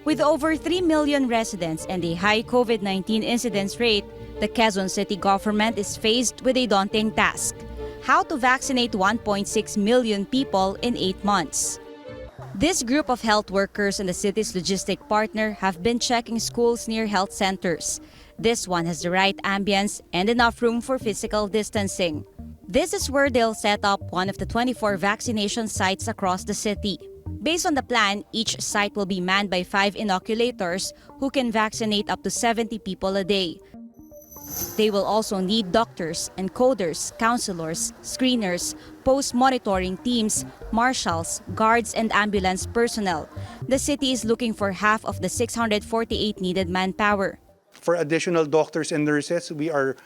With over 3 million residents and a high COVID-19 incidence rate, the Quezon City government is faced with a daunting task: how to vaccinate 1.6 million people in 8 months. This group of health workers and the city's logistic partner have been checking schools near health centers. This one has the right ambience and enough room for physical distancing. This is where they'll set up one of the 24 vaccination sites across the city. Based on the plan, each site will be manned by 5 inoculators who can vaccinate up to 70 people a day. They will also need doctors, encoders, counselors, screeners, post-monitoring teams, marshals, guards, and ambulance personnel. The city is looking for half of the 648 needed manpower. For additional doctors and nurses, we are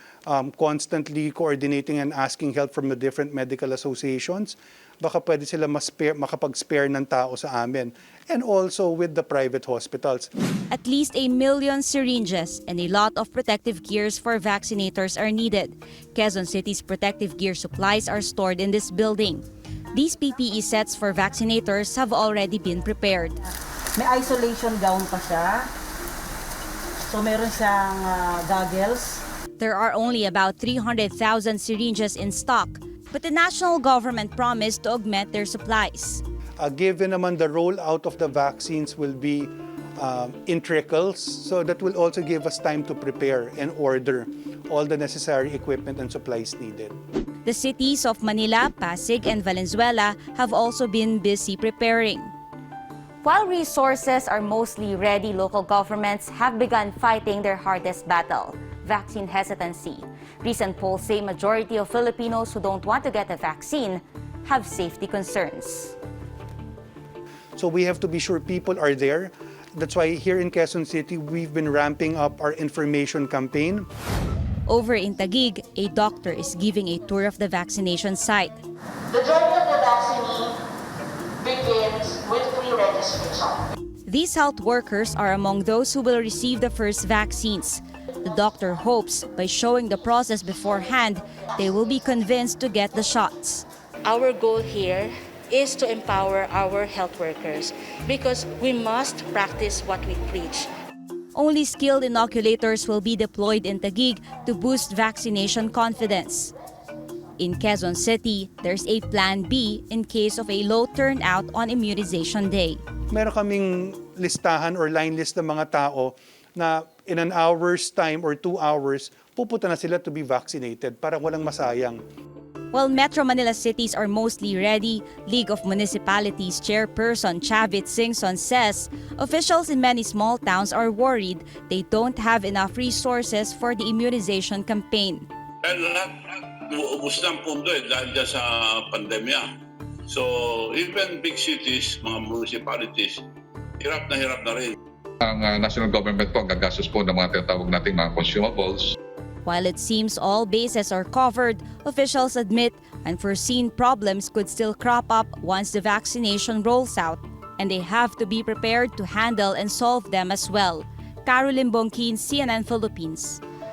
constantly coordinating and asking help from the different medical associations. Baka pwede sila makapag-spare ng tao sa amin. And also with the private hospitals. At least 1 million syringes and a lot of protective gears for vaccinators are needed. Quezon City's protective gear supplies are stored in this building. These PPE sets for vaccinators have already been prepared. May isolation gown pa siya. So meron siyang goggles. There are only about 300,000 syringes in stock, but the national government promised to augment their supplies. Given naman the rollout of the vaccines will be in trickles, so that will also give us time to prepare and order all the necessary equipment and supplies needed. The cities of Manila, Pasig, and Valenzuela have also been busy preparing. While resources are mostly ready, local governments have begun fighting their hardest battle: vaccine hesitancy. Recent polls say majority of Filipinos who don't want to get a vaccine have safety concerns. So we have to be sure people are there. That's why here in Quezon City, we've been ramping up our information campaign. Over in Taguig, a doctor is giving a tour of the vaccination site. The journey of the vaccinee begins with pre-registration. These health workers are among those who will receive the first vaccines. The doctor hopes by showing the process beforehand, they will be convinced to get the shots. Our goal here is to empower our health workers because we must practice what we preach. Only skilled inoculators will be deployed in Taguig to boost vaccination confidence. In Quezon City, there's a Plan B in case of a low turnout on immunization day. Meron kaming listahan or line list ng mga tao na in an hour's time or 2 hours, pupunta na sila to be vaccinated para walang masayang. While Metro Manila cities are mostly ready, League of Municipalities Chairperson Chavit Singson says officials in many small towns are worried they don't have enough resources for the immunization campaign. Lahat uubos ng pondo dahil dyan sa pandemya. So even big cities, mga municipalities, hirap na rin. Ang national government po gagastos po ng mga tinatawag nating mga consumables. While it seems all bases are covered, officials admit unforeseen problems could still crop up once the vaccination rolls out, and they have to be prepared to handle and solve them as well. Carolyn Bonquin, CNN Philippines.